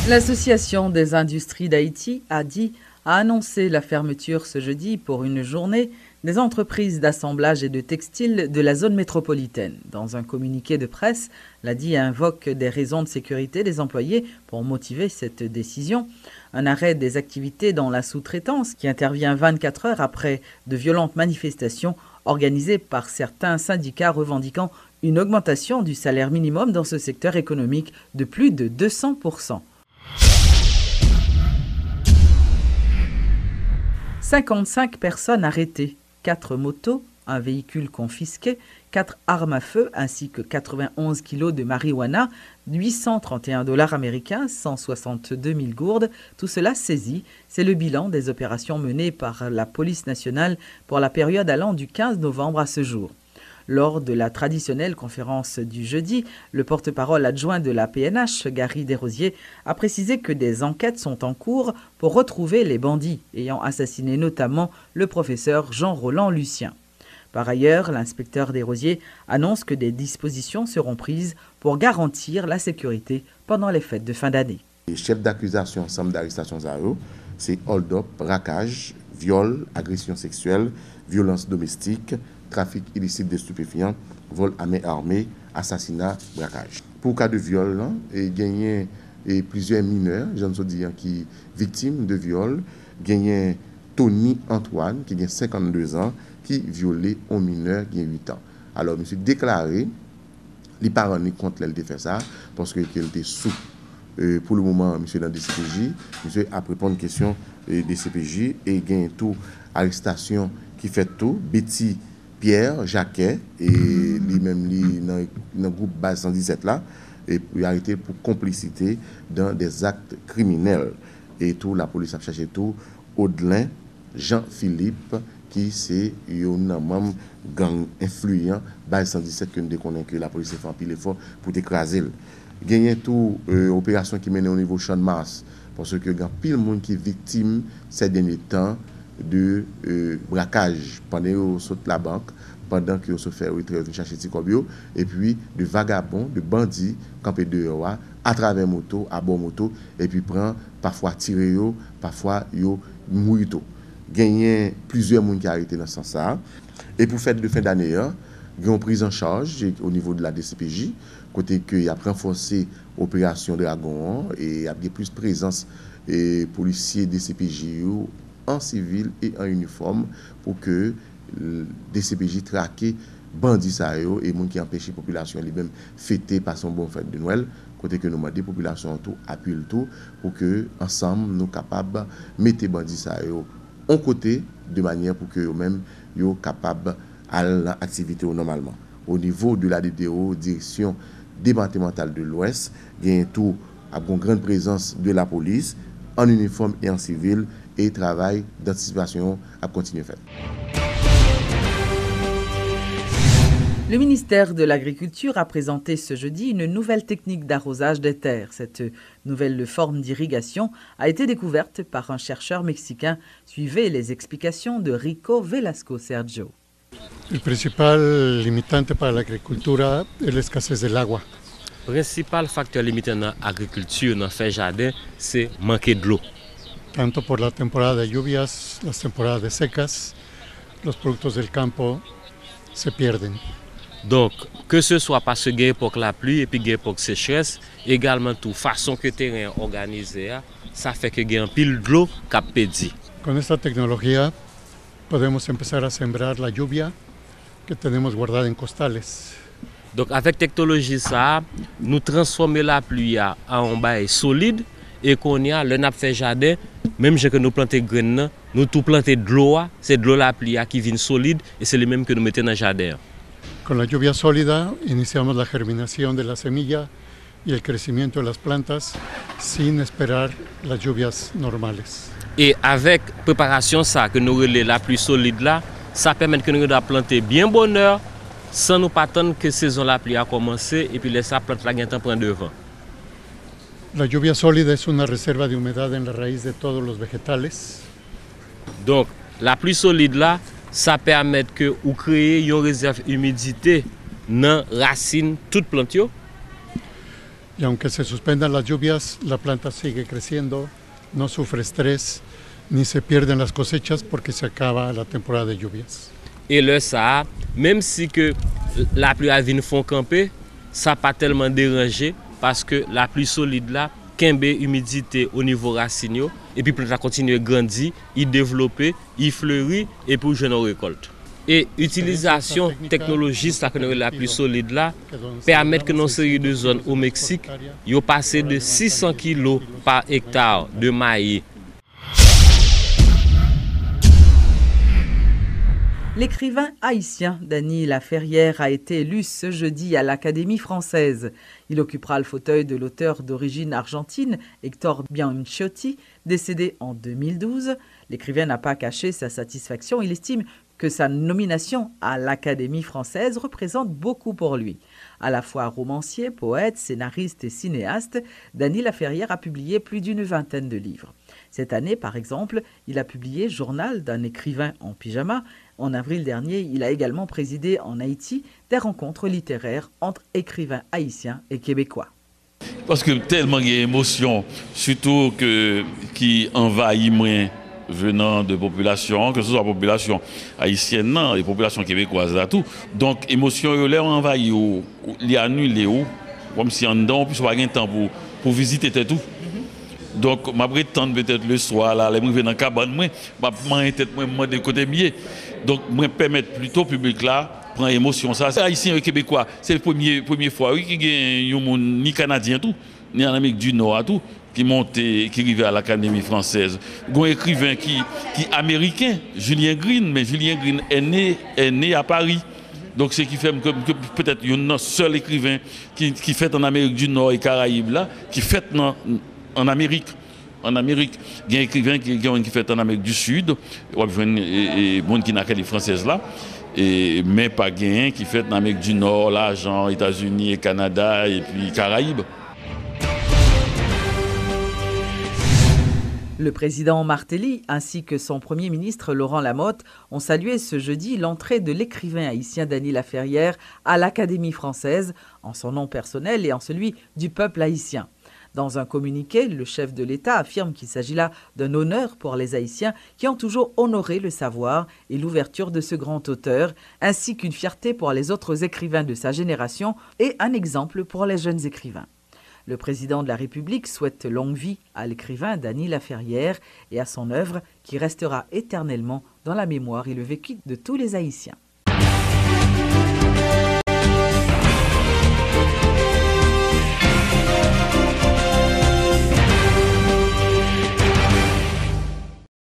L'Association des industries d'Haïti a annoncé la fermeture ce jeudi pour une journée des entreprises d'assemblage et de textile de la zone métropolitaine. Dans un communiqué de presse, l'ADI invoque des raisons de sécurité des employés pour motiver cette décision. Un arrêt des activités dans la sous-traitance qui intervient 24 heures après de violentes manifestations organisées par certains syndicats revendiquant une augmentation du salaire minimum dans ce secteur économique de plus de 200%. 55 personnes arrêtées, 4 motos, un véhicule confisqué, 4 armes à feu ainsi que 91 kilos de marijuana, 831 $ américains, 162 000 gourdes, tout cela saisi. C'est le bilan des opérations menées par la police nationale pour la période allant du 15 novembre à ce jour. Lors de la traditionnelle conférence du jeudi, le porte-parole adjoint de la PNH, Gary Desrosiers, a précisé que des enquêtes sont en cours pour retrouver les bandits ayant assassiné notamment le professeur Jean-Roland Lucien. Par ailleurs, l'inspecteur Desrosiers annonce que des dispositions seront prises pour garantir la sécurité pendant les fêtes de fin d'année. Les chefs d'accusation ensemble d'arrestation, c'est hold-up, braquage, viol, agression sexuelle, violence domestique, trafic illicite de stupéfiants, vol à main armée, assassinat, braquage. Pour cas de viol, il y a plusieurs mineurs, j'en ai dit, qui victimes de viol. Il y a Tony Antoine, qui a 52 ans, qui violait un mineur qui a 8 ans. Alors, monsieur déclaré, les parents ne comptent le faire ça, parce qu'il était sous. Pour le moment, monsieur dans le DCPJ, monsieur a répondre à une question des CPJ et il y a tout arrestation qui fait tout. Betty Pierre Jacquet et lui-même dans le groupe base 117 là et puis arrêté pour complicité dans des actes criminels et tout la police a cherché tout Audelin Jean-Philippe qui c'est un membre gang influent base 117 que nous déconnons que la police fait un pile effort pour écraser. Gagner tout opération qui mène au niveau Champ de Mars parce que il y a pile monde qui est victime ces derniers temps de braquage pendant qu'ils sautent la banque, pendant qu'ils se font retrouver chercher Ticobio, et puis de vagabonds, de bandits campés dehors à travers moto, à bord moto, et puis prend parfois tirer, parfois yo mourir. Gagner plusieurs monde qui arrêté dans ce sens-là. Et pour fête de fin d'année, il y a une prise en charge au niveau de la DCPJ, côté qu'il y a renforcé l'opération Dragon et il y a plus de présence et policiers DCPJ en civil et en uniforme pour que le DCPJ traque bandits et gens qui empêchent la population lui-même fêter par son bon fête de Noël. Côté que nous demandons la population tout appuie le tout pour que ensemble nous capables de mettre les bandits en côté de manière pour que eux-mêmes soient capables à l'activité normalement. Au niveau de la DDO, direction départementale de l'Ouest, il y a tout à une grande présence de la police en uniforme et en civil et travail d'anticipation à continuer faire. Le ministère de l'Agriculture a présenté ce jeudi une nouvelle technique d'arrosage des terres. Cette nouvelle forme d'irrigation a été découverte par un chercheur mexicain. Suivez les explications de Rico Velasco Sergio. El principal limitante para la agricultura es la escasez del agua. Le principal facteur limitant dans l'agriculture, dans le jardin, c'est manquer de l'eau. Tanto por la temporada de lluvias, las temporadas de secas, los productos del campo se pierden. Donc, que ce soit parce que l'époque la pluie et puis l'époque sécheresse, également toute façon que le terrain est organisé, ça fait que y a un pile de l'eau qui a perdu. Con esta tecnología podemos empezar a sembrar la lluvia que tenemos guardada en costales. Donc, avec la technologie, ça, nous transformons la pluie en bail solide et qu'on y a le nappe fait jardin, même que nous plantons graines, nous tout plantons de l'eau, c'est de l'eau la pluie qui vient solide et c'est le même que nous mettons dans le jardin. Con la lluvia sólida iniciamos la germinación de la semilla y el crecimiento de las plantas sin esperar las lluvias normales. Et avec préparation ça que nous relais la pluie solide là, ça permet que nous de planter bien bonne heure sans nous pas attendre que saison la pluie a commencé et puis laisser la plante là gain temps prendre devant. La lluvia sólida es una reserva de humedad en la raíz de todos los vegetales. Donc la pluie solide là, ça permet que vous créez une réserve d'humidité dans racine toute plante yo. y aunque se suspendan las lluvias, la planta sigue creciendo, no sufre estrés, ni se pierden las cosechas porque se acaba la temporada de lluvias. Et le ça, même si que la pluie a venu font camper, ça pas tellement dérangé parce que la pluie solide là, kembe humidité au niveau racine et puis plante a continuer à grandir, il développer, il fleurir et pour jeune récolte. Et utilisation technologie ça que la pluie solide là permet que dans une série de zones au Mexique, yo passé de 600 kg par hectare de maïs. L'écrivain haïtien Dany Laferrière a été élu ce jeudi à l'Académie française. Il occupera le fauteuil de l'auteur d'origine argentine, Héctor Bianchiotti, décédé en 2012. L'écrivain n'a pas caché sa satisfaction. Il estime que sa nomination à l'Académie française représente beaucoup pour lui. À la fois romancier, poète, scénariste et cinéaste, Dany Laferrière a publié plus d'une vingtaine de livres. Cette année, par exemple, il a publié Journal d'un écrivain en pyjama. En avril dernier, il a également présidé en Haïti des rencontres littéraires entre écrivains haïtiens et québécois. Parce que tellement il y a émotion, surtout qui envahit moins venant de populations, que ce soit la population haïtienne, non, et population québécoise là tout. Donc émotion yo l'air envahi ou li annulé ou comme si en dedans puis pas gain temps pour visiter tout. Donc m'a prétendre peut-être le soir là, les venir dans cabane moi, m'a tête moi de côté mieux. Donc moi permettre plutôt public là prend émotion ça. C'est haïtien et québécois, c'est la première fois oui qui gagne un monde ni canadien tout, ni en Amérique du Nord tout. Qui montait, qui arrivait à l'Académie française. Un écrivain qui américain, Julien Green, mais Julien Green est né à Paris. Donc c'est qui fait que peut-être il y a un seul écrivain qui fait en Amérique du Nord et Caraïbes là, qui fait en Amérique. En Amérique, il y a un écrivain qui fait en Amérique du Sud, et monde qui n'a qu'à les françaises là. Mais pas gain qui fait en Amérique du Nord, là, genre États-Unis et Canada et puis Caraïbes. Le président Martelly ainsi que son premier ministre Laurent Lamotte ont salué ce jeudi l'entrée de l'écrivain haïtien Dany Laferrière à l'Académie française, en son nom personnel et en celui du peuple haïtien. Dans un communiqué, le chef de l'État affirme qu'il s'agit là d'un honneur pour les Haïtiens qui ont toujours honoré le savoir et l'ouverture de ce grand auteur, ainsi qu'une fierté pour les autres écrivains de sa génération et un exemple pour les jeunes écrivains. Le président de la République souhaite longue vie à l'écrivain Dany Laferrière et à son œuvre qui restera éternellement dans la mémoire et le vécu de tous les Haïtiens.